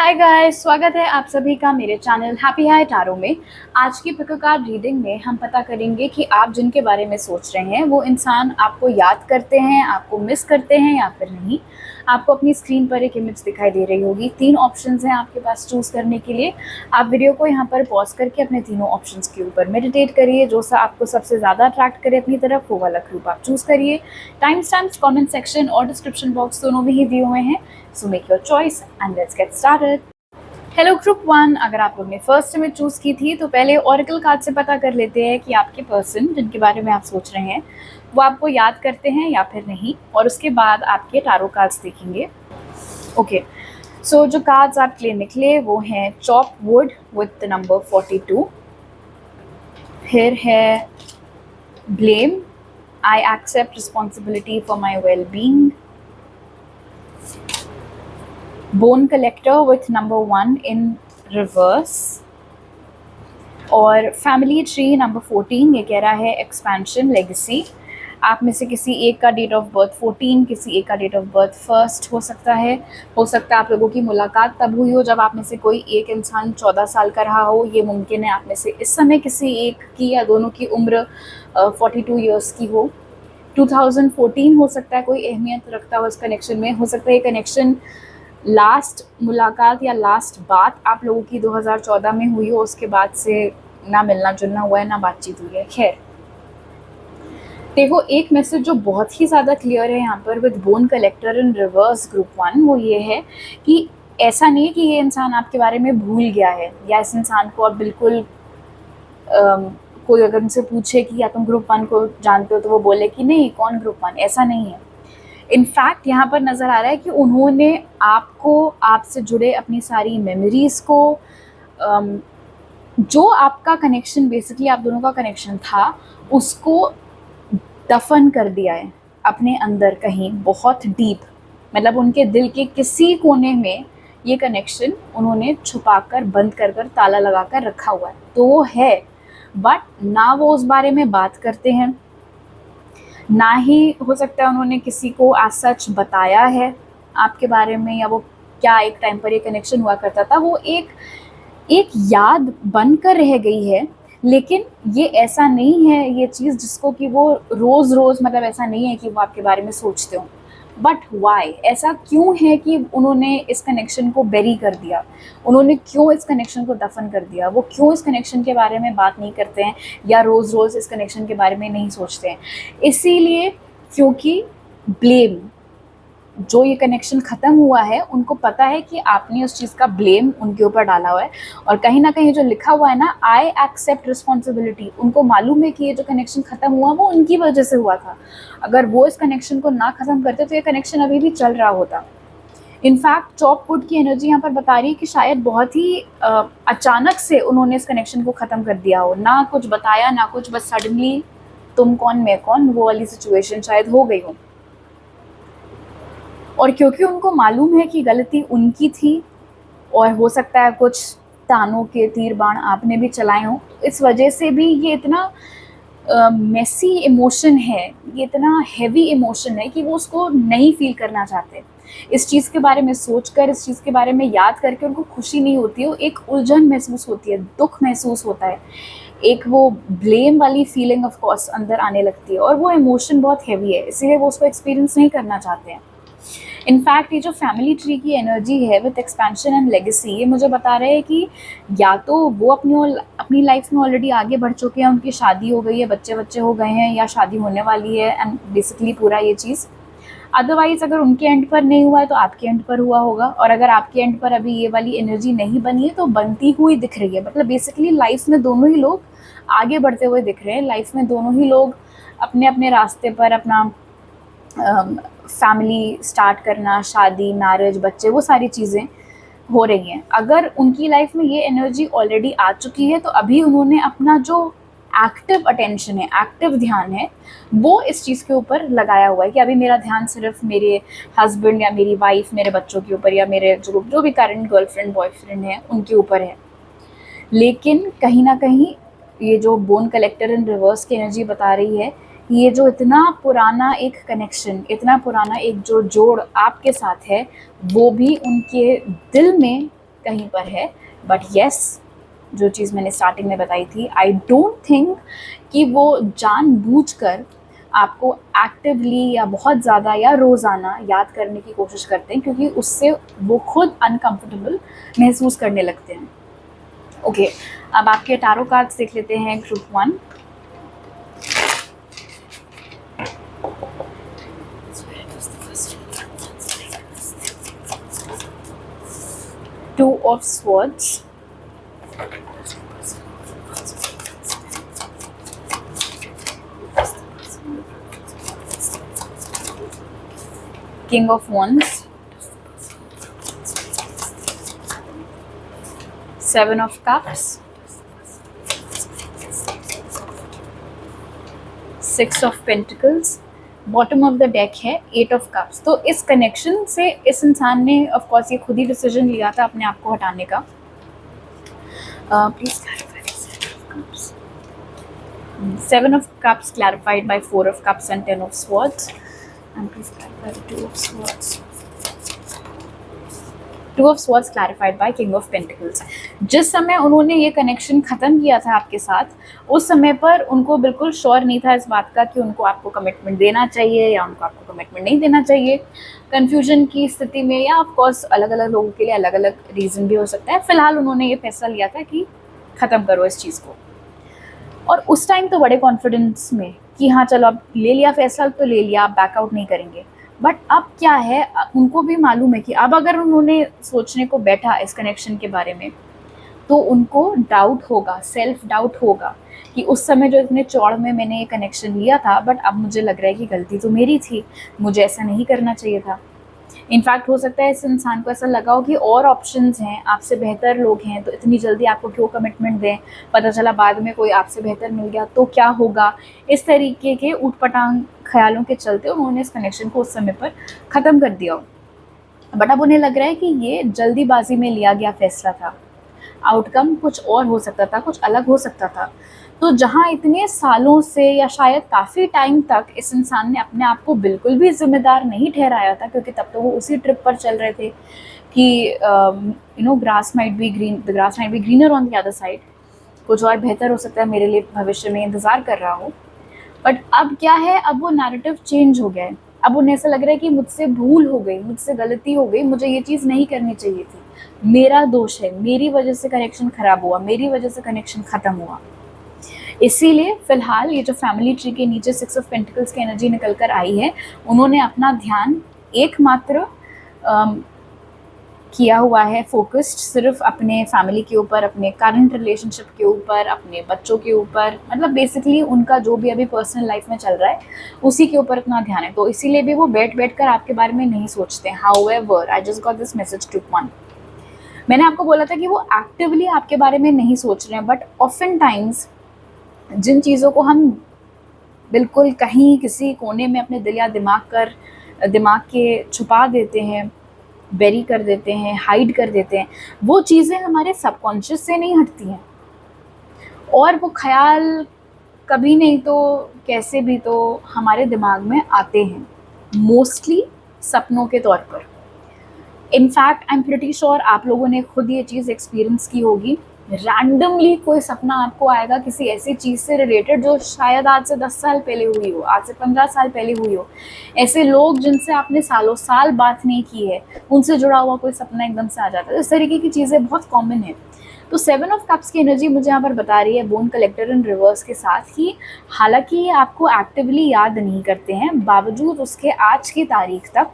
Hi guys, स्वागत है आप सभी का मेरे चैनल हैप्पी हाई टारो में। आज की पिक कार्ड रीडिंग में हम पता करेंगे कि आप जिनके बारे में सोच रहे हैं वो इंसान आपको याद करते हैं, आपको मिस करते हैं या फिर नहीं। आपको अपनी स्क्रीन पर एक इमेज दिखाई दे रही होगी। 3 ऑप्शंस हैं आपके पास चूज़ करने के लिए। आप वीडियो को यहाँ पर पॉज करके अपने तीनों ऑप्शंस के ऊपर मेडिटेट करिए। जो सा आपको सबसे ज़्यादा अट्रैक्ट करे अपनी तरफ वो वाला ग्रुप आप चूज़ करिए। टाइम स्टैम्प्स कमेंट सेक्शन और डिस्क्रिप्शन बॉक्स दोनों में ही दिए हुए हैं। So make your choice and let's get started. Hello group 1, अगर आप लोग ने फर्स्ट इमेज चूज़ की थी तो पहले ऑरेकल कार्ड से पता कर लेते हैं कि आपके पर्सन जिनके बारे में आप सोच रहे हैं वो आपको याद करते हैं या फिर नहीं, और उसके बाद आपके टारो कार्ड्स देखेंगे। ओके, सो जो कार्ड्स आपके लिए निकले वो हैं chop wood with the number 42, फिर है blame, I accept responsibility for my well being, bone collector with number 1 in reverse, और फैमिली ट्री नंबर 14। ये कह रहा है एक्सपेंशन लेगेसी। आप में से किसी एक का डेट ऑफ बर्थ 14, किसी एक का डेट ऑफ बर्थ 1 हो सकता है। आप लोगों की मुलाकात तब हुई हो जब आप में से कोई एक इंसान 14 साल का रहा हो। ये मुमकिन है आप में से इस समय किसी एक की या दोनों की उम्र 42 ईयर्स की हो। 2014 हो सकता है कोई अहमियत रखता हो इस कनेक्शन में। हो सकता है ये कनेक्शन लास्ट मुलाकात या लास्ट बात आप लोगों की 2014 में हुई हो, उसके बाद से ना मिलना जुलना हुआ है ना बातचीत हुई है। खैर, देखो एक मैसेज जो बहुत ही ज़्यादा क्लियर है यहाँ पर with bone collector in reverse group 1, वो ये है कि ऐसा नहीं है कि ये इंसान आपके बारे में भूल गया है या इस इंसान को अब बिल्कुल कोई अगर उनसे पूछे कि या तुम ग्रुप 1 को जानते हो तो वो बोले कि नहीं कौन ग्रुप 1, ऐसा नहीं है। इनफैक्ट यहाँ पर नज़र आ रहा है कि उन्होंने आपको, आपसे जुड़े अपनी सारी मेमोरीज़ को, जो आपका कनेक्शन बेसिकली आप दोनों का कनेक्शन था उसको दफन कर दिया है अपने अंदर कहीं बहुत डीप। मतलब उनके दिल के किसी कोने में ये कनेक्शन उन्होंने छुपाकर, बंद कर कर, ताला लगा कर रखा हुआ है। तो वो है, बट ना वो उस बारे में बात करते हैं, ना ही हो सकता है उन्होंने किसी को आज सच बताया है आपके बारे में, या वो क्या एक टाइम पर ये कनेक्शन हुआ करता था वो एक याद बनकर रह गई है। लेकिन ये ऐसा नहीं है ये चीज़ जिसको कि वो रोज़ रोज़, मतलब ऐसा नहीं है कि वो आपके बारे में सोचते हो। बट वाई, ऐसा क्यों है कि उन्होंने इस कनेक्शन को बेरी कर दिया, उन्होंने क्यों इस कनेक्शन को दफन कर दिया, वो क्यों इस कनेक्शन के बारे में बात नहीं करते हैं या रोज़ रोज़ इस कनेक्शन के बारे में नहीं सोचते हैं? इसीलिए क्योंकि ब्लेम, जो ये कनेक्शन ख़त्म हुआ है उनको पता है कि आपने उस चीज़ का ब्लेम उनके ऊपर डाला हुआ है। और कहीं ना कहीं जो लिखा हुआ है ना, आई एक्सेप्ट रिस्पॉन्सिबिलिटी, उनको मालूम है कि ये जो कनेक्शन ख़त्म हुआ वो उनकी वजह से हुआ था। अगर वो इस कनेक्शन को ना ख़त्म करते तो ये कनेक्शन अभी भी चल रहा होता। इनफैक्ट चॉप वुड की एनर्जी यहाँ पर बता रही है कि शायद बहुत ही अचानक से उन्होंने इस कनेक्शन को ख़त्म कर दिया हो, ना कुछ बताया ना कुछ, बस सडनली तुम कौन मैं कौन, वो वाली सिचुएशन शायद हो गई हो। और क्योंकि उनको मालूम है कि गलती उनकी थी और हो सकता है कुछ तानों के तीर बाण आपने भी चलाए हों, इस वजह से भी ये इतना मेसी इमोशन है, ये इतना हैवी इमोशन है कि वो उसको नहीं फील करना चाहते। इस चीज़ के बारे में सोचकर, इस चीज़ के बारे में याद करके उनको खुशी नहीं होती है, एक उलझन महसूस होती है, दुख महसूस होता है, एक वो ब्लेम वाली फीलिंग ऑफ कोर्स अंदर आने लगती है और वो इमोशन बहुत हैवी है, इसीलिए वो उसको एक्सपीरियंस नहीं करना चाहते हैं। इनफैक्ट ये जो फैमिली ट्री की एनर्जी है विद एक्सपेंशन एंड लेगेसी, ये मुझे बता रहे हैं कि या तो वो अपनी लाइफ में ऑलरेडी आगे बढ़ चुके हैं, उनकी शादी हो गई है, बच्चे हो गए हैं या शादी होने वाली है, एंड बेसिकली पूरा ये चीज़। अदरवाइज़ अगर उनके एंड पर नहीं हुआ है तो आपके एंड पर हुआ होगा, और अगर आपके एंड पर अभी ये वाली एनर्जी नहीं बनी है तो बनती हुई दिख रही है। मतलब बेसिकली लाइफ में दोनों ही लोग आगे बढ़ते हुए दिख रहे हैं, लाइफ में दोनों ही लोग अपने अपने रास्ते पर अपना फैमिली स्टार्ट करना, शादी, मैरिज, बच्चे, वो सारी चीज़ें हो रही हैं। अगर उनकी लाइफ में ये एनर्जी ऑलरेडी आ चुकी है तो अभी उन्होंने अपना जो एक्टिव अटेंशन है, एक्टिव ध्यान है, वो इस चीज़ के ऊपर लगाया हुआ है कि अभी मेरा ध्यान सिर्फ मेरे हस्बैंड या मेरी वाइफ, मेरे बच्चों के ऊपर या मेरे जो भी करंट गर्लफ्रेंड बॉयफ्रेंड है उनके ऊपर है। लेकिन कहीं ना कहीं ये जो बोन कलेक्टर इन रिवर्स की एनर्जी बता रही है, ये जो इतना पुराना एक कनेक्शन, इतना पुराना एक जो जोड़ आपके साथ है, वो भी उनके दिल में कहीं पर है। बट येस, जो चीज़ मैंने स्टार्टिंग में बताई थी, आई डोंट थिंक कि वो जानबूझकर आपको एक्टिवली या बहुत ज़्यादा या रोज़ाना याद करने की कोशिश करते हैं, क्योंकि उससे वो खुद अनकंफर्टेबल महसूस करने लगते हैं। ओके, अब आपके टारो कार्ड्स देख लेते हैं group 1। Two of Swords, King of Wands, Seven of Cups, Six of Pentacles, bottom of the deck है 8 ऑफ कप्स। तो इस कनेक्शन से इस इंसान ने ऑफ कोर्स ये खुद ही डिसीजन लिया था अपने आप को हटाने का। Please clarify. 7 of Cups clarified by 4 of Cups and 10 of Swords, and please clarify the 2 of Swords. 2 of Swords clarified by King of Pentacles. जिस समय उन्होंने ये कनेक्शन ख़त्म किया था आपके साथ, उस समय पर उनको बिल्कुल श्योर नहीं था इस बात का कि उनको आपको कमिटमेंट देना चाहिए या उनको आपको कमिटमेंट नहीं देना चाहिए। कन्फ्यूजन की स्थिति में, या ऑफ कोर्स अलग अलग लोगों के लिए अलग अलग रीज़न भी हो सकता है। फ़िलहाल उन्होंने ये फैसला लिया था कि ख़त्म करो इस चीज़ को, और उस टाइम तो बड़े कॉन्फिडेंस में कि हाँ चलो अब ले लिया फैसला तो ले लिया, आप बैकआउट नहीं करेंगे। बट अब क्या है, उनको भी मालूम है कि अब अगर उन्होंने सोचने को बैठा इस कनेक्शन के बारे में, तो उनको डाउट होगा, सेल्फ डाउट होगा कि उस समय जो इतने चौड़ में मैंने ये कनेक्शन लिया था, बट अब मुझे लग रहा है कि गलती तो मेरी थी, मुझे ऐसा नहीं करना चाहिए था। इनफैक्ट हो सकता है इस इंसान को ऐसा लगा हो कि और ऑप्शंस हैं, आपसे बेहतर लोग हैं, तो इतनी जल्दी आपको क्यों कमिटमेंट दें, पता चला बाद में कोई आपसे बेहतर मिल गया तो क्या होगा। इस तरीके के ऊटपटांग ख्यालों के चलते उन्होंने इस कनेक्शन को उस समय पर ख़त्म कर दिया हो। बट अब उन्हें लग रहा है कि ये जल्दीबाजी में लिया गया फैसला था, आउटकम कुछ और हो सकता था, कुछ अलग हो सकता था। तो जहाँ इतने सालों से या शायद काफ़ी टाइम तक इस इंसान ने अपने आप को बिल्कुल भी जिम्मेदार नहीं ठहराया था, क्योंकि तब तो वो उसी ट्रिप पर चल रहे थे कि grass might be greener on the other side, कुछ और बेहतर हो सकता है मेरे लिए भविष्य में, इंतज़ार कर रहा हूँ। बट अब क्या है, अब वो नैरेटिव चेंज हो गया है। अब उन्हें ऐसा लग रहा है कि मुझसे भूल हो गई, मुझसे गलती हो गई, मुझे ये चीज़ नहीं करनी चाहिए थी, मेरा दोष है, मेरी वजह से कनेक्शन ख़राब हुआ, मेरी वजह से कनेक्शन ख़त्म हुआ। इसीलिए फ़िलहाल ये जो फैमिली ट्री के नीचे 6 ऑफ पेंटिकल्स की एनर्जी निकल कर आई है, उन्होंने अपना ध्यान एकमात्र किया हुआ है, फोकस्ड सिर्फ अपने फैमिली के ऊपर, अपने करंट रिलेशनशिप के ऊपर, अपने बच्चों के ऊपर, मतलब बेसिकली उनका जो भी अभी पर्सनल लाइफ में चल रहा है उसी के ऊपर इतना ध्यान है। तो इसीलिए भी वो बैठ कर आपके बारे में नहीं सोचते हैं। However, I just got this message to 1। मैंने आपको बोला था कि वो एक्टिवली आपके बारे में नहीं सोच रहे हैं, बट ऑफन टाइम्स जिन चीज़ों को हम बिल्कुल कहीं किसी कोने में अपने दिल या दिमाग के छुपा देते हैं, बेरी कर देते हैं, हाइड कर देते हैं, वो चीज़ें हमारे सबकॉन्शियस से नहीं हटती हैं, और वो ख्याल कभी नहीं तो कैसे भी तो हमारे दिमाग में आते हैं, मोस्टली सपनों के तौर पर। In fact I am pretty sure आप लोगों ने खुद ये चीज़ एक्सपीरियंस की होगी। रैंडमली कोई सपना आपको आएगा किसी ऐसी चीज़ से रिलेटेड जो शायद आज से 10 साल पहले हुई हो, आज से 15 साल पहले हुई हो। ऐसे लोग जिनसे आपने सालों साल बात नहीं की है, उनसे जुड़ा हुआ कोई सपना एकदम से आ जाता है। इस तरीके की चीज़ें बहुत कॉमन है। तो 7 ऑफ कप्स की एनर्जी मुझे यहाँ पर बता रही है बोन कलेक्टर इन रिवर्स के साथ ही, हालांकि ये आपको एक्टिवली याद नहीं करते हैं, बावजूद उसके आज की तारीख तक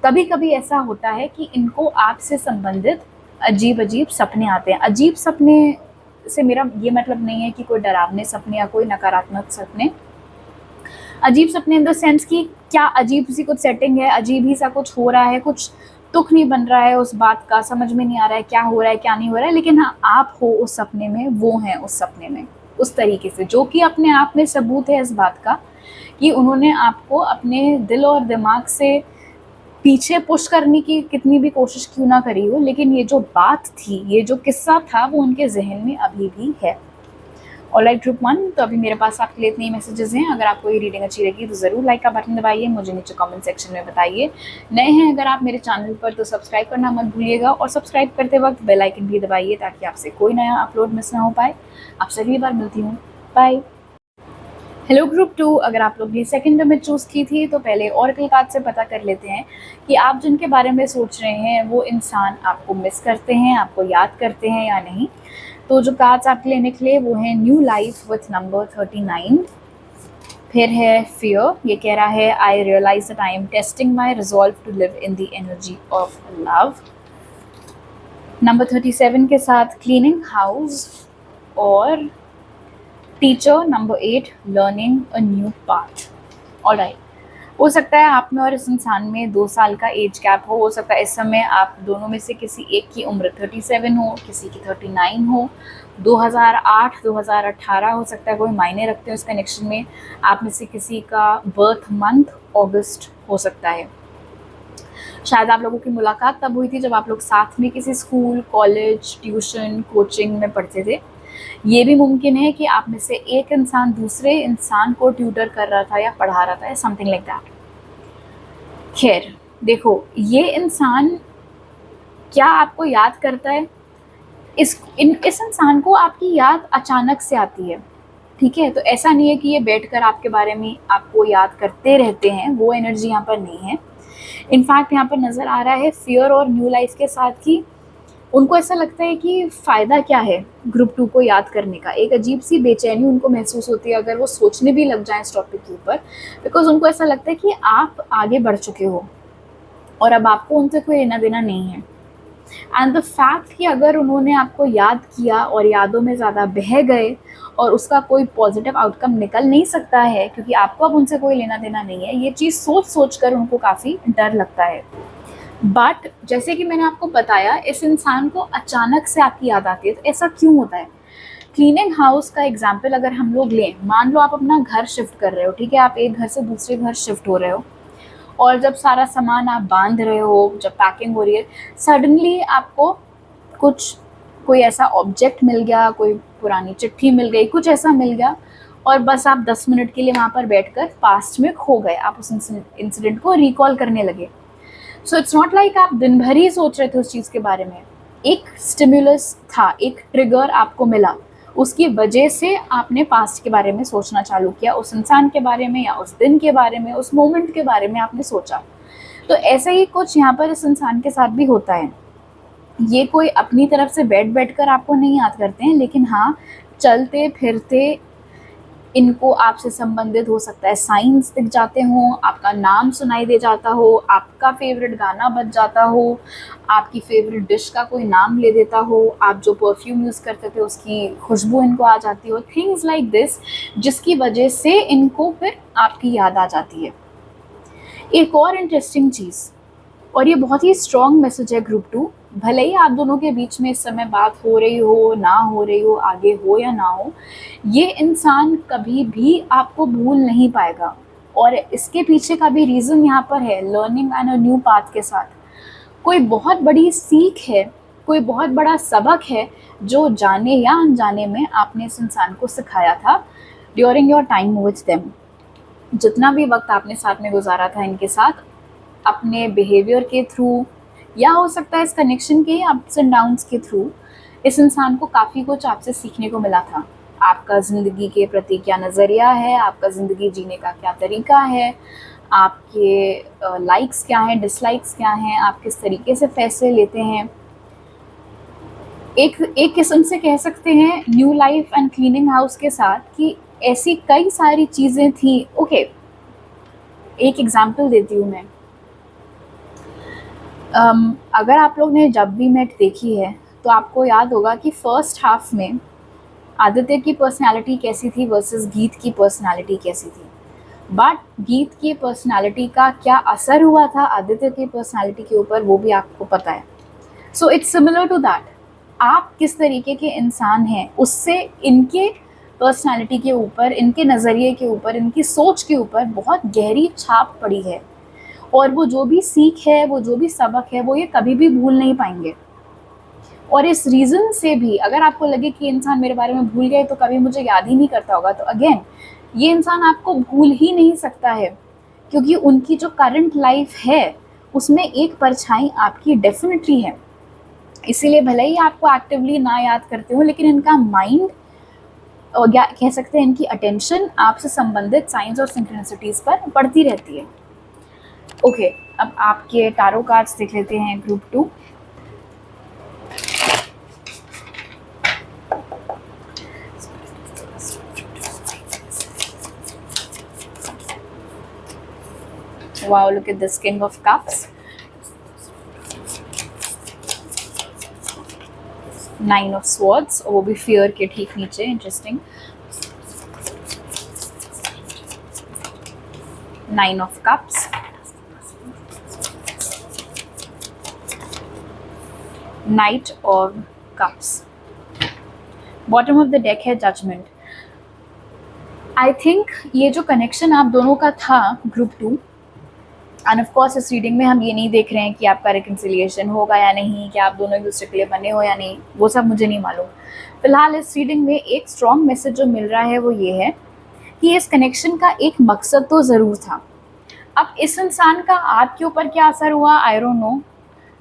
कभी कभी ऐसा होता है कि इनको आपसे संबंधित अजीब अजीब सपने आते हैं। अजीब सपने से मेरा ये मतलब नहीं है कि कोई डरावने सपने या कोई नकारात्मक सपने। अजीब सपने इन द सेंस कि क्या अजीब सी कुछ सेटिंग है, अजीब ही सा कुछ हो रहा है, कुछ तुक नहीं बन रहा है उस बात का, समझ में नहीं आ रहा है क्या हो रहा है क्या नहीं हो रहा है, लेकिन हाँ आप हो उस सपने में, वो हैं उस सपने में उस तरीके से, जो कि अपने आप में सबूत है इस बात का कि उन्होंने आपको अपने दिल और दिमाग से पीछे पुश करने की कितनी भी कोशिश क्यों ना करी हो, लेकिन ये जो बात थी, ये जो किस्सा था, वो उनके जहन में अभी भी है। ऑलराइट ग्रुप 1, तो अभी मेरे पास आपके लिए इतने ही मैसेजेस हैं। अगर आपको ये रीडिंग अच्छी लगी तो ज़रूर लाइक का बटन दबाइए, मुझे नीचे कमेंट सेक्शन में बताइए। नए हैं अगर आप मेरे चैनल पर तो सब्सक्राइब करना मत भूलिएगा, और सब्सक्राइब करते वक्त बेल आइकन भी दबाइए ताकि आपसे कोई नया अपलोड मिस ना हो पाए। आपसे अगली बार मिलती हूँ, बाय। हेलो ग्रुप 2, अगर आप लोग ये सेकंड में चूज़ की थी तो पहले ऑरेकल कार्ड से पता कर लेते हैं कि आप जिनके बारे में सोच रहे हैं वो इंसान आपको मिस करते हैं, आपको याद करते हैं या नहीं। तो जो कार्ड्स आपके लिए निकले वो हैं न्यू लाइफ विथ नंबर 39, फिर है फियर, ये कह रहा है I realize that I am testing my resolve to live in the energy of love. Number 37 के साथ क्लीनिंग हाउस, और teacher number 8 learning a new path. Alright, हो सकता है आप में और इस इंसान में 2 साल का एज गैप हो सकता है इस समय आप दोनों में से किसी एक की उम्र 37 हो, किसी की 39 हो, 2008 2018 हो सकता है, कोई मायने रखते हो इस कनेक्शन में। आप में से किसी का बर्थ मंथ अगस्त हो सकता है। शायद आप लोगों की मुलाकात तब हुई थी जब आप लोग साथ में किसी स्कूल, कॉलेज, ट्यूशन, कोचिंग में पढ़ते थे। ये भी मुमकिन है कि आप में से एक इंसान दूसरे इंसान को ट्यूटर कर रहा था या पढ़ा रहा था या समथिंग लाइक दैट। खैर देखो, ये इंसान क्या आपको याद करता है, इस इंसान को आपकी याद अचानक से आती है, ठीक है। तो ऐसा नहीं है कि ये बैठकर आपके बारे में आपको याद करते रहते हैं, वो एनर्जी यहाँ पर नहीं है। इनफैक्ट यहाँ पर नज़र आ रहा है फियर और न्यू लाइफ के साथ कि उनको ऐसा लगता है कि फ़ायदा क्या है ग्रुप 2 को याद करने का। एक अजीब सी बेचैनी उनको महसूस होती है अगर वो सोचने भी लग जाएं इस टॉपिक के ऊपर, बिकॉज उनको ऐसा लगता है कि आप आगे बढ़ चुके हो और अब आपको उनसे कोई लेना देना नहीं है। एंड द फैक्ट कि अगर उन्होंने आपको याद किया और यादों में ज़्यादा बह गए और उसका कोई पॉजिटिव आउटकम निकल नहीं सकता है क्योंकि आपको अब उनसे कोई लेना देना नहीं है, ये चीज़ सोच सोच कर उनको काफ़ी डर लगता है। बट जैसे कि मैंने आपको बताया, इस इंसान को अचानक से आपकी याद आती है, तो ऐसा क्यों होता है। क्लीनिंग हाउस का एग्जाम्पल अगर हम लोग लें, मान लो आप अपना घर शिफ्ट कर रहे हो, ठीक है, आप एक घर से दूसरे घर शिफ्ट हो रहे हो, और जब सारा सामान आप बांध रहे हो, जब पैकिंग हो रही है, सडनली आपको कोई ऐसा ऑब्जेक्ट मिल गया, कोई पुरानी चिट्ठी मिल गई, कुछ ऐसा मिल गया, और बस आप 10 मिनट के लिए वहाँ पर बैठकर पास्ट में खो गए, आप उस इंसिडेंट को रिकॉल करने लगे। सो इट्स नॉट लाइक आप दिन भर ही सोच रहे थे उस चीज़ के बारे में, एक स्टिमुलस था, एक ट्रिगर आपको मिला, उसकी वजह से आपने पास्ट के बारे में सोचना चालू किया, उस इंसान के बारे में या उस दिन के बारे में, उस मोमेंट के बारे में आपने सोचा। तो ऐसा ही कुछ यहाँ पर इस इंसान के साथ भी होता है। ये कोई अपनी तरफ से बैठ कर आपको नहीं याद करते हैं, लेकिन हाँ, चलते फिरते इनको आपसे संबंधित हो सकता है साइंस दिख जाते हों, आपका नाम सुनाई दे जाता हो, आपका फेवरेट गाना बज जाता हो, आपकी फेवरेट डिश का कोई नाम ले देता हो, आप जो परफ्यूम यूज़ करते थे उसकी खुशबू इनको आ जाती हो, थिंग्स लाइक दिस, जिसकी वजह से इनको फिर आपकी याद आ जाती है। एक और इंटरेस्टिंग चीज़, और ये बहुत ही स्ट्रॉन्ग मैसेज है ग्रुप 2, भले ही आप दोनों के बीच में इस समय बात हो रही हो, ना हो रही हो, आगे हो या ना हो, ये इंसान कभी भी आपको भूल नहीं पाएगा। और इसके पीछे का भी रीज़न यहाँ पर है, learning and a new path के साथ कोई बहुत बड़ी सीख है, कोई बहुत बड़ा सबक है जो जाने या अनजाने में आपने इस इंसान को सिखाया था during your time with them. जितना भी वक्त आपने साथ में गुजारा था इनके साथ, अपने बिहेवियर के थ्रू या हो सकता है इस कनेक्शन के अप्स एंड डाउन्स के थ्रू, इस इंसान को काफ़ी कुछ आपसे सीखने को मिला था। आपका ज़िंदगी के प्रति क्या नज़रिया है, आपका ज़िंदगी जीने का क्या तरीका है, आपके लाइक्स क्या हैं, डिसलाइक्स क्या हैं, आप किस तरीके से फैसले लेते हैं। एक किस्म से कह सकते हैं new life and cleaning house के साथ कि ऐसी कई सारी चीज़ें थी। ओके, एक एग्जाम्पल देती हूँ मैं। अगर आप लोग ने जब वी मेट देखी है तो आपको याद होगा कि फर्स्ट हाफ में आदित्य की पर्सनालिटी कैसी थी वर्सेस गीत की पर्सनालिटी कैसी थी, बट गीत की पर्सनालिटी का क्या असर हुआ था आदित्य की पर्सनालिटी के ऊपर वो भी आपको पता है। So it's similar to that, आप किस तरीके के इंसान हैं उससे इनके पर्सनालिटी के ऊपर, इनके नज़रिए के ऊपर, इनकी सोच के ऊपर बहुत गहरी छाप पड़ी है, और वो जो भी सीख है, वो जो भी सबक है, वो ये कभी भी भूल नहीं पाएंगे। और इस रीज़न से भी अगर आपको लगे कि इंसान मेरे बारे में भूल गए तो कभी मुझे याद ही नहीं करता होगा, तो अगेन ये इंसान आपको भूल ही नहीं सकता है, क्योंकि उनकी जो करंट लाइफ है उसमें एक परछाई आपकी डेफिनेटली है। इसीलिए भले ही आपको एक्टिवली ना याद करते हो, लेकिन इनका माइंड और या कह सकते हैं इनकी अटेंशन आपसे संबंधित साइंस और सिंक्रोनिसिटीज़ पर पड़ती रहती है। ओके, अब आपके टारो कार्ड्स देख लेते हैं group 2। Wow, look at this King of Cups, 9 of Swords, वो भी fear के ठीक नीचे, interesting, 9 of Cups, Knight of Cups, bottom of the deck है जजमेंट। आई थिंक ये जो कनेक्शन आप दोनों का था ग्रुप 2, एंड ऑफ कोर्स इस रीडिंग में हम ये नहीं देख रहे हैं कि आपका रिकन्सिलिएशन होगा या नहीं, कि आप दोनों एक दूसरे के लिए बने हो या नहीं, वो सब मुझे नहीं मालूम। फिलहाल इस रीडिंग में एक स्ट्रॉन्ग मैसेज जो मिल रहा है वो ये है कि इस कनेक्शन का एक मकसद तो ज़रूर था। अब इस इंसान का आपके ऊपर क्या असर हुआ, आई डोंट नो।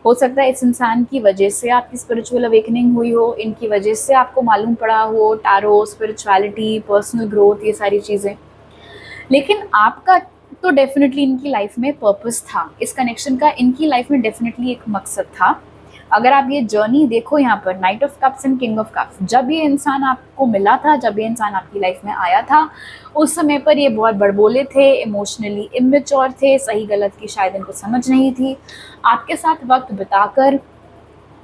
हो सकता है इस इंसान की वजह से आपकी स्पिरिचुअल अवेकनिंग हुई हो, इनकी वजह से आपको मालूम पड़ा हो टारो, स्पिरिचुअलिटी, पर्सनल ग्रोथ, ये सारी चीज़ें। लेकिन आपका तो डेफिनेटली इनकी लाइफ में पर्पस था, इस कनेक्शन का इनकी लाइफ में डेफिनेटली एक मकसद था। अगर आप ये जर्नी देखो यहाँ पर, night of cups and king of cups, जब ये इंसान आपको मिला था, जब ये इंसान आपकी लाइफ में आया था, उस समय पर ये बहुत बड़बोले थे, इमोशनली इमेच्योर थे, सही गलत की शायद इनको समझ नहीं थी। आपके साथ वक्त बिताकर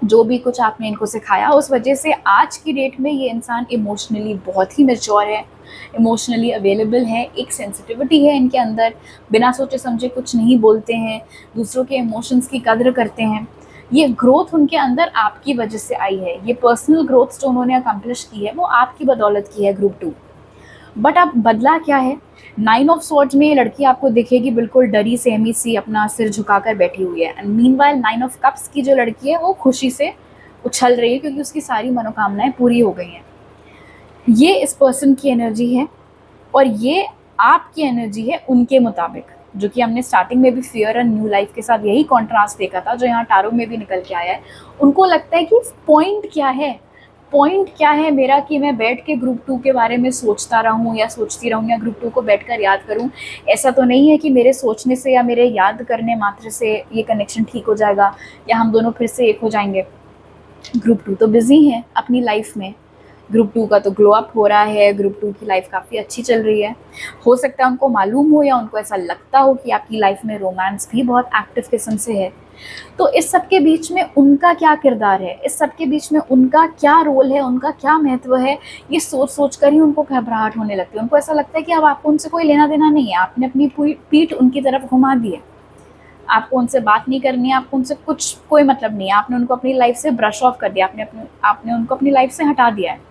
जो भी कुछ आपने इनको सिखाया, उस वजह से आज की डेट में ये इंसान इमोशनली बहुत ही मैच्योर है, इमोशनली अवेलेबल है, एक सेंसिटिविटी है इनके अंदर, बिना सोचे समझे कुछ नहीं बोलते हैं, दूसरों के इमोशंस की कद्र करते हैं। ये ग्रोथ उनके अंदर आपकी वजह से आई है, ये पर्सनल ग्रोथ जो उन्होंने अकम्प्लिश की है वो आपकी बदौलत की है ग्रुप 2। बट अब बदला क्या है, 9 ऑफ स्वॉर्ड्स में ये लड़की आपको दिखेगी बिल्कुल डरी सहमी सी अपना सिर झुकाकर बैठी हुई है, एंड मीनवाइल 9 ऑफ कप्स की जो लड़की है वो खुशी से उछल रही है, क्योंकि उसकी सारी मनोकामनाएं पूरी हो गई हैं। ये इस पर्सन की एनर्जी है और ये आपकी एनर्जी है उनके मुताबिक, जो कि हमने स्टार्टिंग में भी फियर एंड न्यू लाइफ के साथ यही कॉन्ट्रास्ट देखा था, जो यहाँ टारो में भी निकल के आया है। उनको लगता है कि पॉइंट क्या है मेरा, कि मैं बैठ के ग्रुप 2 के बारे में सोचता रहूं या सोचती रहूं, या ग्रुप 2 को बैठकर याद करूं। ऐसा तो नहीं है कि मेरे सोचने से या मेरे याद करने मात्र से ये कनेक्शन ठीक हो जाएगा या हम दोनों फिर से एक हो जाएंगे। ग्रुप 2 तो बिजी है अपनी लाइफ में, ग्रुप 2 का तो ग्लो अप हो रहा है, ग्रुप 2 की लाइफ काफ़ी अच्छी चल रही है। हो सकता है उनको मालूम हो या उनको ऐसा लगता हो कि आपकी लाइफ में रोमांस भी बहुत एक्टिव किस्म से है। तो इस सब के बीच में उनका क्या किरदार है, इस सब के बीच में उनका क्या रोल है, उनका क्या महत्व है, ये सोच सोच कर ही उनको घबराहट होने लगती है। उनको ऐसा लगता है कि अब आपको उनसे कोई लेना देना नहीं है, आपने अपनी पीठ उनकी तरफ घुमा दी है, आपको उनसे बात नहीं करनी है, आपको उनसे कोई मतलब नहीं है, आपने उनको अपनी लाइफ से ब्रश ऑफ कर दिया, आपने उनको अपनी लाइफ से हटा दिया है।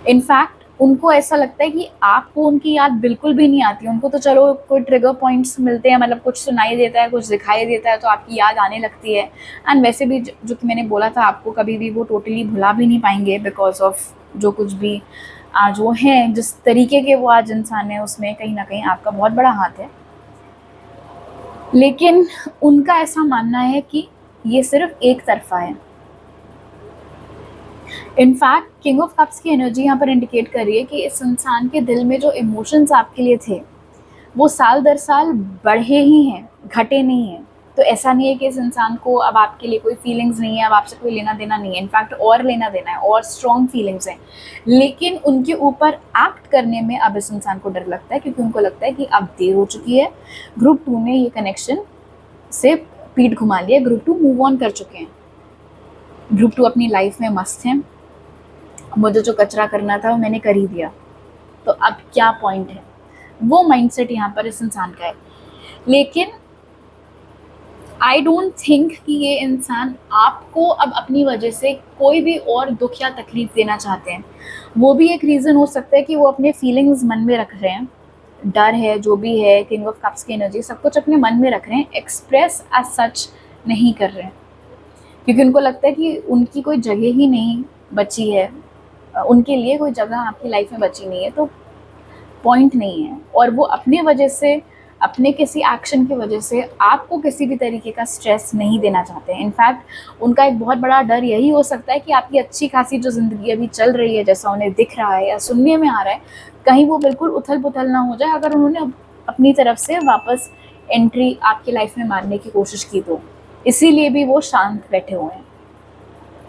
इनफैक्ट उनको ऐसा लगता है कि आपको उनकी याद बिल्कुल भी नहीं आती। उनको तो चलो कोई ट्रिगर पॉइंट्स मिलते हैं, मतलब कुछ सुनाई देता है, कुछ दिखाई देता है तो आपकी याद आने लगती है। एंड वैसे भी जो कि मैंने बोला था आपको, कभी भी वो टोटली भुला भी नहीं पाएंगे, बिकॉज ऑफ जो कुछ भी आज वो हैं, जिस तरीके के वो आज इंसान है, उसमें कहीं ना कहीं आपका बहुत बड़ा हाथ है। लेकिन उनका ऐसा मानना है कि ये सिर्फ एक तरफा है। इनफैक्ट किंग ऑफ कप्स की एनर्जी यहाँ पर इंडिकेट कर रही है कि इस इंसान के दिल में जो इमोशंस आपके लिए थे वो साल दर साल बढ़े ही हैं, घटे नहीं हैं। तो ऐसा नहीं है कि इस इंसान को अब आपके लिए कोई फीलिंग्स नहीं है, अब आपसे कोई लेना देना नहीं है। इनफैक्ट और लेना देना है, और स्ट्रॉन्ग फीलिंग्स हैं, लेकिन उनके ऊपर एक्ट करने में अब इस इंसान को डर लगता है, क्योंकि उनको लगता है कि अब देर हो चुकी है, ग्रुप 2 ने ये कनेक्शन से पीठ घुमा लिया, ग्रुप 2 मूव ऑन कर चुके हैं, ग्रुप 2 अपनी लाइफ में मस्त हैं, मुझे जो कचरा करना था वो मैंने कर ही दिया, तो अब क्या पॉइंट है। वो माइंडसेट यहाँ पर इस इंसान का है। लेकिन आई डोंट थिंक कि ये इंसान आपको अब अपनी वजह से कोई भी और दुख या तकलीफ देना चाहते हैं। वो भी एक रीज़न हो सकता है कि वो अपने फीलिंग्स मन में रख रहे हैं, डर है, जो भी है, किंग ऑफ कप्स की एनर्जी, सब कुछ अपने मन में रख रहे हैं, एक्सप्रेस एज सच नहीं कर रहे हैं। क्योंकि उनको लगता है कि उनकी कोई जगह ही नहीं बची है, उनके लिए कोई जगह आपकी लाइफ में बची नहीं है, तो पॉइंट नहीं है। और वो अपने वजह से, अपने किसी एक्शन की वजह से आपको किसी भी तरीके का स्ट्रेस नहीं देना चाहते हैं। इनफैक्ट उनका एक बहुत बड़ा डर यही हो सकता है कि आपकी अच्छी खासी जो ज़िंदगी अभी चल रही है, जैसा उन्हें दिख रहा है या सुनने में आ रहा है, कहीं वो बिल्कुल उथल-पुथल ना हो जाए अगर उन्होंने अपनी तरफ से वापस एंट्री आपकी लाइफ में मारने की कोशिश की तो। इसीलिए भी वो शांत बैठे हुए हैं।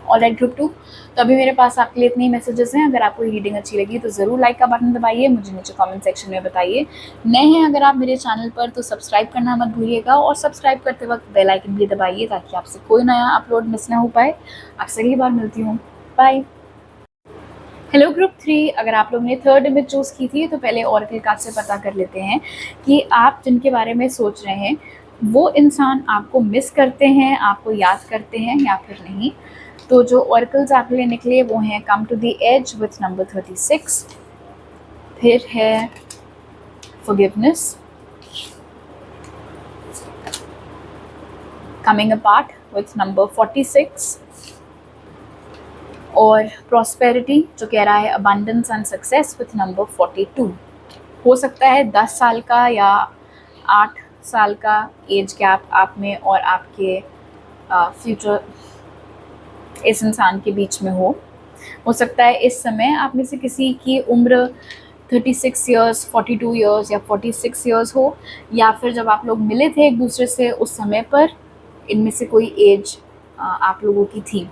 ऑलराइट ग्रुप 2, तो अभी मेरे पास आपके लिए इतने ही मैसेजेस हैं। अगर आपको रीडिंग अच्छी लगी तो ज़रूर लाइक का बटन दबाइए, मुझे नीचे कमेंट सेक्शन में बताइए। नए हैं अगर आप मेरे चैनल पर तो सब्सक्राइब करना मत भूलिएगा, और सब्सक्राइब करते वक्त बेल आइकन भी दबाइए ताकि आपसे कोई नया अपलोड मिस ना हो पाए। आपसे अगली बार मिलती हूँ, बाय। हेलो ग्रुप 3, अगर आप लोग ने थर्ड इमेज चूज़ की थी तो पहले ऑरेकल कार्ड से पता कर लेते हैं कि आप जिनके बारे में सोच रहे हैं वो इंसान आपको मिस करते हैं, आपको याद करते हैं या फिर नहीं। तो जो ऑरेकल्स आपके लिए निकले वो हैं come to the edge with number 36, फिर है forgiveness, coming apart with number 46, और प्रॉस्पेरिटी जो कह रहा है abundance and success with number 42। हो सकता है 10 साल का या 8 साल का एज गैप आप में और आपके फ्यूचर इस इंसान के बीच में हो सकता है इस समय आप में से किसी की उम्र 36 ईयर्स, 42 ईयर्स या 46 ईयर्स हो, या फिर जब आप लोग मिले थे एक दूसरे से उस समय पर इनमें से कोई एज आप लोगों की थी।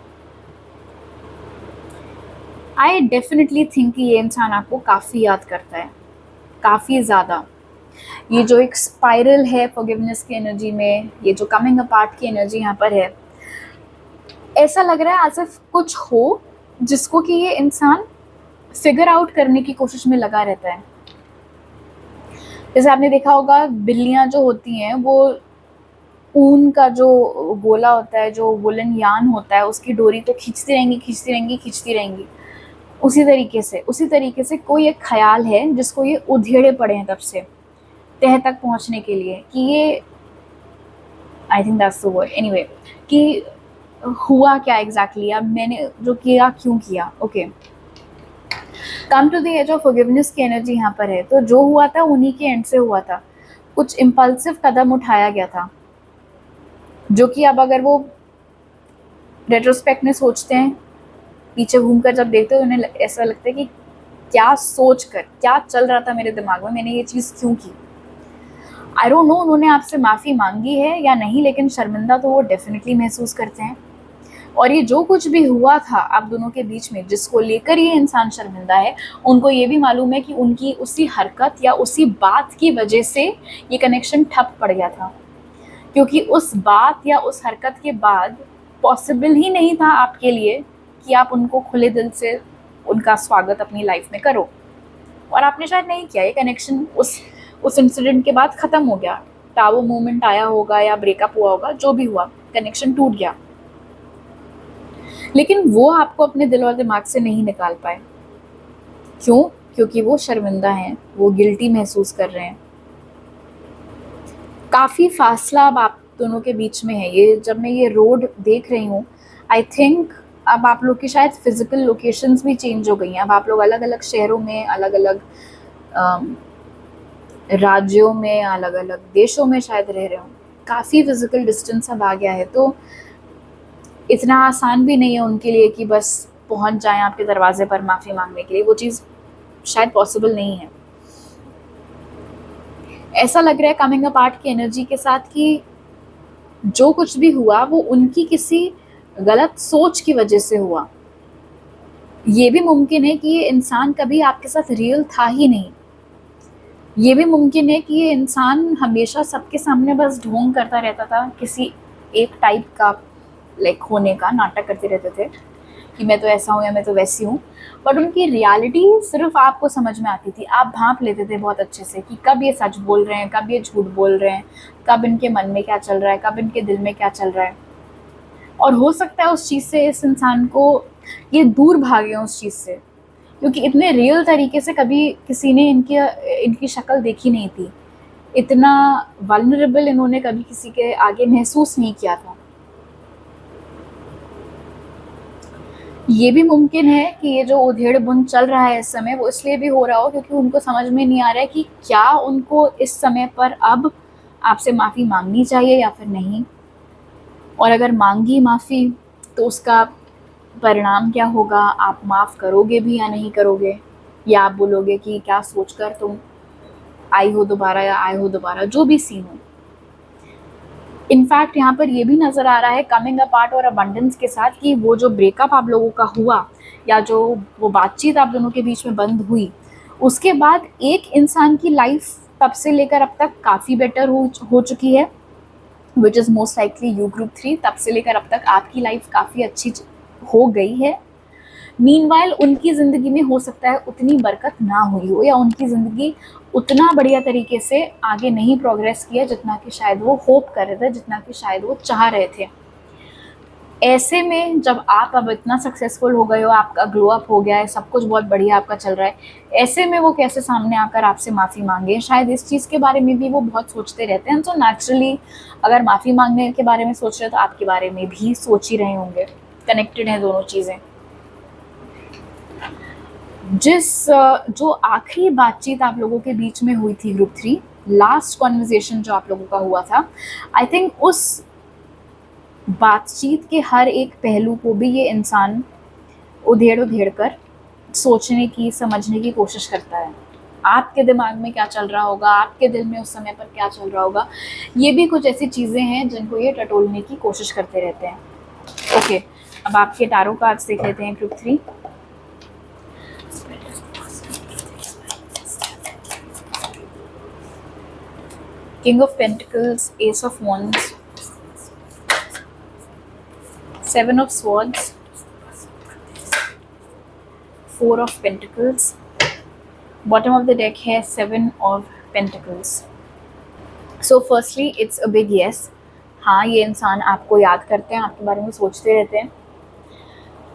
आई डेफिनेटली थिंक कि ये इंसान आपको काफ़ी याद करता है, काफ़ी ज़्यादा। ये जो एक स्पाइरल है फॉरगिवनेस की एनर्जी में, ये जो कमिंग अपार्ट की एनर्जी यहाँ पर है, ऐसा लग रहा है एज इफ कुछ हो जिसको कि ये इंसान फिगर आउट करने की कोशिश में लगा रहता है। जैसे आपने देखा होगा बिल्लियाँ जो होती हैं वो ऊन का जो गोला होता है, जो वुलन यान होता है, उसकी डोरी को खींचती रहेंगी, खींचती रहेंगी, खींचती रहेंगी। उसी तरीके से कोई एक ख्याल है जिसको ये उधेड़े पड़े हैं तब से तह तक पहुंचने के लिए कि ये, I think that's the word, anyway, कि हुआ क्या एग्जैक्टली, अब मैंने जो किया क्यों किया। Okay, come to the edge of forgiveness की एनर्जी यहाँ पर है। तो जो हुआ था उन्हीं के एंड से हुआ था, कुछ इम्पल्सिव कदम उठाया गया था जो कि अब अगर वो रेट्रोस्पेक्ट में सोचते हैं, पीछे घूमकर जब देखते हो उन्हें ऐसा लगता है कि क्या सोच कर, क्या चल रहा था मेरे दिमाग में, मैंने ये चीज़ क्यों की। आई डोंट नो उन्होंने आपसे माफ़ी मांगी है या नहीं, लेकिन शर्मिंदा तो वो डेफिनेटली महसूस करते हैं। और ये जो कुछ भी हुआ था आप दोनों के बीच में जिसको लेकर ये इंसान शर्मिंदा है, उनको ये भी मालूम है कि उनकी उसी हरकत या उसी बात की वजह से ये कनेक्शन ठप पड़ गया था, क्योंकि उस बात या उस हरकत के बाद पॉसिबल ही नहीं था आपके लिए कि आप उनको खुले दिल से उनका स्वागत अपनी लाइफ में करो, और आपने शायद नहीं किया। ये कनेक्शन उस इंसिडेंट के बाद ख़त्म हो गया, टावो मोमेंट आया होगा या ब्रेकअप हुआ होगा, जो भी हुआ, कनेक्शन टूट गया। लेकिन वो आपको अपने दिल और दिमाग से नहीं निकाल पाए। क्यों? क्योंकि वो शर्मिंदा हैं, वो गिल्टी महसूस कर रहे हैं। काफ़ी फासला अब आप दोनों के बीच में है। ये जब मैं ये रोड देख रही हूँ, आई थिंक अब आप लोग की शायद फिजिकल लोकेशंस भी चेंज हो गई हैं। अब आप लोग अलग अलग शहरों में, अलग अलग राज्यों में, अलग अलग देशों में शायद रह रहे हो। काफ़ी फिजिकल डिस्टेंस अब आ गया है, तो इतना आसान भी नहीं है उनके लिए कि बस पहुंच जाएं आपके दरवाजे पर माफ़ी मांगने के लिए। वो चीज़ शायद पॉसिबल नहीं है। ऐसा लग रहा है कमिंग अपार्ट की एनर्जी के साथ कि जो कुछ भी हुआ वो उनकी किसी गलत सोच की वजह से हुआ। ये भी मुमकिन है कि ये इंसान कभी आपके साथ रियल था ही नहीं। ये भी मुमकिन है कि ये इंसान हमेशा सबके सामने बस ढोंग करता रहता था, किसी एक टाइप का लाइक होने का नाटक करते रहते थे कि मैं तो ऐसा हूँ या मैं तो वैसी हूँ, बट उनकी रियलिटी सिर्फ आपको समझ में आती थी। आप भांप लेते थे बहुत अच्छे से कि कब ये सच बोल रहे हैं, कब ये झूठ बोल रहे हैं, कब इनके मन में क्या चल रहा है, कब इनके दिल में क्या चल रहा है। और हो सकता है उस चीज़ से इस इंसान को ये दूर भागे उस चीज़ से, क्योंकि इतने रियल तरीके से कभी किसी ने इनकी शक्ल देखी नहीं थी। इतना वल्नरेबल इन्होंने कभी किसी के आगे महसूस नहीं किया था। ये भी मुमकिन है कि ये जो उधेड़ बुन चल रहा है इस समय, वो इसलिए भी हो रहा हो क्योंकि उनको समझ में नहीं आ रहा है कि क्या उनको इस समय पर अब आपसे माफ़ी मांगनी चाहिए या फिर नहीं, और अगर मांगी माफ़ी तो उसका परिणाम क्या होगा, आप माफ़ करोगे भी या नहीं करोगे, या आप बोलोगे कि क्या सोचकर तुम आई हो दोबारा या आए हो दोबारा, जो भी सीन हो। इनफैक्ट यहाँ पर ये भी नज़र आ रहा है कमिंग अपार्ट और अबंडेंस के साथ कि वो जो ब्रेकअप आप लोगों का हुआ या जो वो बातचीत आप दोनों के बीच में बंद हुई, उसके बाद एक इंसान की लाइफ तब से लेकर अब तक काफ़ी बेटर हो चुकी है, which is most likely you group 3। तब से लेकर अब तक आपकी लाइफ काफ़ी अच्छी हो गई है। मीनवाइल उनकी ज़िंदगी में हो सकता है उतनी बरकत ना हुई हो, या उनकी ज़िंदगी उतना बढ़िया तरीके से आगे नहीं प्रोग्रेस किया जितना कि शायद वो होप कर रहे थे, जितना कि शायद वो चाह रहे थे। ऐसे में जब आप अब इतना सक्सेसफुल हो गए हो, आपका ग्लो अप हो गया है, सब कुछ बहुत बढ़िया आपका चल रहा है, ऐसे में वो कैसे सामने आकर आपसे माफ़ी मांगे, शायद इस चीज़ के बारे में भी वो बहुत सोचते रहते हैं। तो नेचुरली अगर माफ़ी मांगने के बारे में सोच रहे हैं तो आपके बारे में भी सोच ही रहे होंगे, कनेक्टेड हैं दोनों चीज़ें। जो आखिरी बातचीत आप लोगों के बीच में हुई थी ग्रुप 3, लास्ट कॉन्वर्जेशन जो आप लोगों का हुआ था, आई थिंक उस बातचीत के हर एक पहलू को भी ये इंसान उधेड़ कर सोचने की, समझने की कोशिश करता है। आपके दिमाग में क्या चल रहा होगा, आपके दिल में उस समय पर क्या चल रहा होगा, ये भी कुछ ऐसी चीज़ें हैं जिनको ये टटोलने की कोशिश करते रहते हैं। ओके, अब आपके टारो कार्ड्स देख लेते हैं group 3। King of Pentacles, Ace of Wands, Seven of Swords, Four of Pentacles, bottom of the deck है Seven of Pentacles. So firstly it's a big yes. हाँ, ये इंसान आपको याद करते हैं, आपके बारे में सोचते रहते हैं।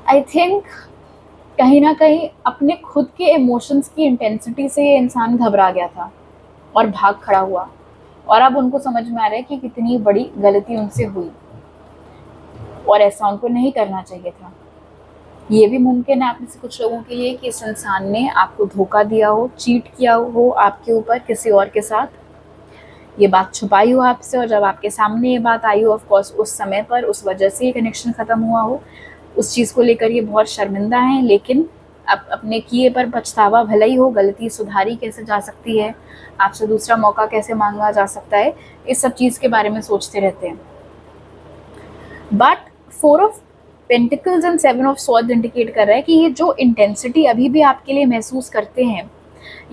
आई थिंक कहीं ना कहीं अपने खुद के इमोशंस की इंटेंसिटी से ये इंसान घबरा गया था और भाग खड़ा हुआ, और अब उनको समझ में आ रहा है कि कितनी बड़ी गलती उनसे हुई और ऐसा उनको नहीं करना चाहिए था। ये भी मुमकिन है आप में से कुछ लोगों के लिए कि इस इंसान ने आपको धोखा दिया हो, चीट किया हो आपके ऊपर किसी और के साथ, ये बात छुपाई हो आपसे, और जब आपके सामने ये बात आई हो, ऑफ कोर्स उस समय पर उस वजह से ये कनेक्शन ख़त्म हुआ हो, उस चीज़ को लेकर ये बहुत शर्मिंदा हैं, लेकिन अब अपने किए पर पछतावा भला ही हो, गलती सुधारी कैसे जा सकती है, आपसे दूसरा मौका कैसे मांगा जा सकता है, इस सब चीज़ के बारे में सोचते रहते हैं। But four of pentacles and seven of swords indicate कर रहा है कि ये जो इंटेंसिटी अभी भी आपके लिए महसूस करते हैं,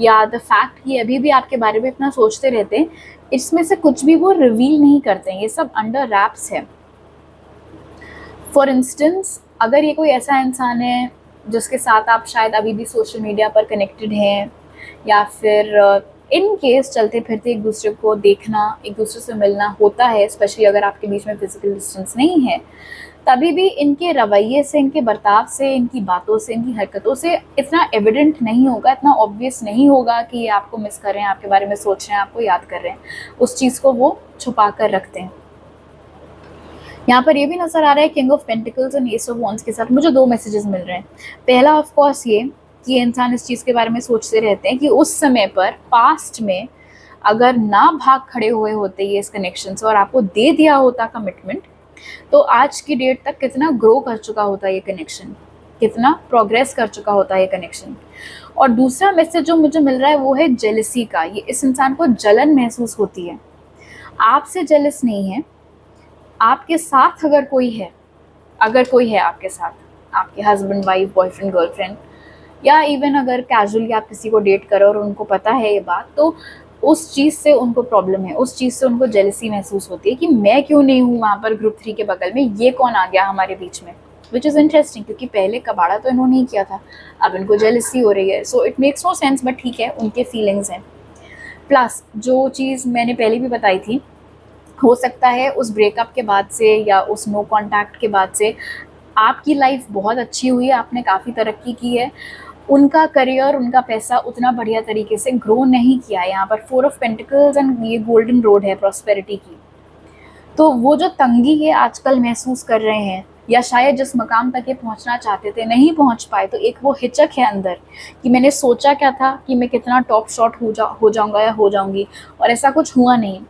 या द फैक्ट कि अभी भी आपके बारे में इतना सोचते रहते हैं, इसमें से कुछ भी वो रिवील नहीं करते हैं, ये सब अंडर रैप्स है। फॉर इंस्टेंस, अगर ये कोई ऐसा इंसान है जिसके साथ आप शायद अभी भी सोशल मीडिया पर कनेक्टेड हैं, या फिर इन केस चलते फिरते एक दूसरे को देखना, एक दूसरे से मिलना होता है, स्पेशली अगर आपके बीच में फिजिकल डिस्टेंस नहीं है, तभी भी इनके रवैये से, इनके बर्ताव से, इनकी बातों से, इनकी हरकतों से इतना एविडेंट नहीं होगा, इतना ऑब्वियस नहीं होगा कि ये आपको मिस कर रहे हैं, आपके बारे में सोच रहे हैं, आपको याद कर रहे हैं। उस चीज़ को वो छुपा कर रखते हैं। यहाँ पर ये भी नज़र आ रहा है king of pentacles and S of wands के साथ मुझे दो मैसेजेस मिल रहे हैं। पहला ऑफ कोर्स ये कि इंसान इस चीज़ के बारे में सोचते रहते हैं कि उस समय पर पास्ट में अगर ना भाग खड़े हुए होते ये इस कनेक्शन से और आपको दे दिया होता कमिटमेंट, तो आज की डेट तक कितना ग्रो कर चुका होता ये कनेक्शन, कितना प्रोग्रेस कर चुका होता ये कनेक्शन। और दूसरा मैसेज जो मुझे मिल रहा है वो है जेलसी का। ये इस इंसान को जलन महसूस होती है, आपसे जेलस नहीं है, आपके साथ अगर कोई है आपके साथ, आपके हस्बैंड, वाइफ, बॉयफ्रेंड, गर्लफ्रेंड, या इवन अगर कैजुअली आप किसी को डेट करो और उनको पता है ये बात, तो उस चीज़ से उनको प्रॉब्लम है, उस चीज़ से उनको जेलसी महसूस होती है कि मैं क्यों नहीं हूँ वहाँ पर ग्रुप 3 के बगल में, ये कौन आ गया हमारे बीच में। विच इज़ इंटरेस्टिंग, क्योंकि पहले कबाड़ा तो इन्होंने ही किया था, अब इनको जेलसी हो रही है। So it makes no sense, but ठीक है, उनके फीलिंग्स हैं। प्लस जो चीज़ मैंने पहले भी बताई थी, हो सकता है उस ब्रेकअप के बाद से या उस नो कॉन्टैक्ट के बाद से आपकी लाइफ बहुत अच्छी हुई है, आपने काफ़ी तरक्की की है, उनका करियर, उनका पैसा उतना बढ़िया तरीके से ग्रो नहीं किया है। यहाँ पर फोर ऑफ पेंटिकल्स एंड ये गोल्डन रोड है प्रॉस्पेरिटी की, तो वो जो तंगी है आजकल महसूस कर रहे हैं, या शायद जिस मकाम तक ये पहुंचना चाहते थे नहीं पहुंच पाए, तो एक वो हिचक है अंदर कि मैंने सोचा क्या था कि मैं कितना टॉप शॉट हो जाऊंगा या हो जाऊंगी, और ऐसा कुछ हुआ नहीं।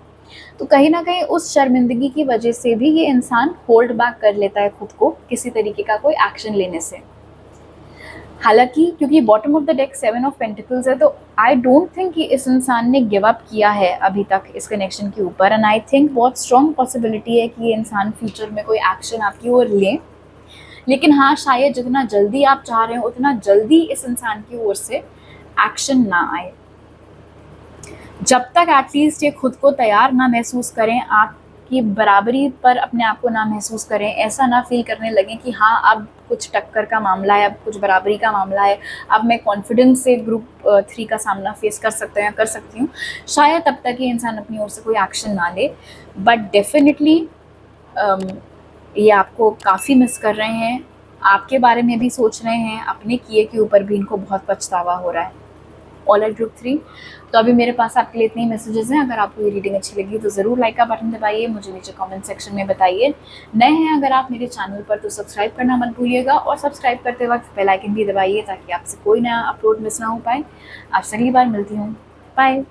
तो कहीं ना कहीं उस शर्मिंदगी की वजह से भी ये इंसान होल्ड बैक कर लेता है खुद को किसी तरीके का कोई एक्शन लेने से। हालांकि क्योंकि bottom of the deck 7 of pentacles है, तो आई डोंट थिंक कि इस इंसान ने गिव अप किया है अभी तक इस कनेक्शन के ऊपर, एंड आई थिंक बहुत स्ट्रॉन्ग पॉसिबिलिटी है कि ये इंसान फ्यूचर में कोई एक्शन आपकी ओर ले। लेकिन हाँ, शायद जितना जल्दी आप चाह रहे हो उतना जल्दी इस इंसान की ओर से एक्शन ना आए। जब तक एटलीस्ट ये खुद को तैयार ना महसूस करें, आपकी बराबरी पर अपने आप को ना महसूस करें, ऐसा ना फील करने लगें कि हाँ अब कुछ टक्कर का मामला है, अब कुछ बराबरी का मामला है, अब मैं कॉन्फिडेंस से ग्रुप 3 का सामना फेस कर सकता या कर सकती हूँ, शायद तब तक ये इंसान अपनी ओर से कोई एक्शन ना ले। बट डेफिनेटली ये आपको काफ़ी मिस कर रहे हैं, आपके बारे में भी सोच रहे हैं, अपने किए के ऊपर भी इनको बहुत पछतावा हो रहा है। All at group 3। तो अभी मेरे पास आपके लिए इतने ही मैसेजेस हैं। अगर आपको ये रीडिंग अच्छी लगी तो ज़रूर लाइक का बटन दबाइए, मुझे नीचे कमेंट सेक्शन में बताइए। नए हैं अगर आप मेरे चैनल पर तो सब्सक्राइब करना मत भूलिएगा, और सब्सक्राइब करते वक्त बेल आइकन भी दबाइए ताकि आपसे कोई नया अपलोड मिस ना हो पाए। आपसे अगली बार मिलती हूँ। बाय।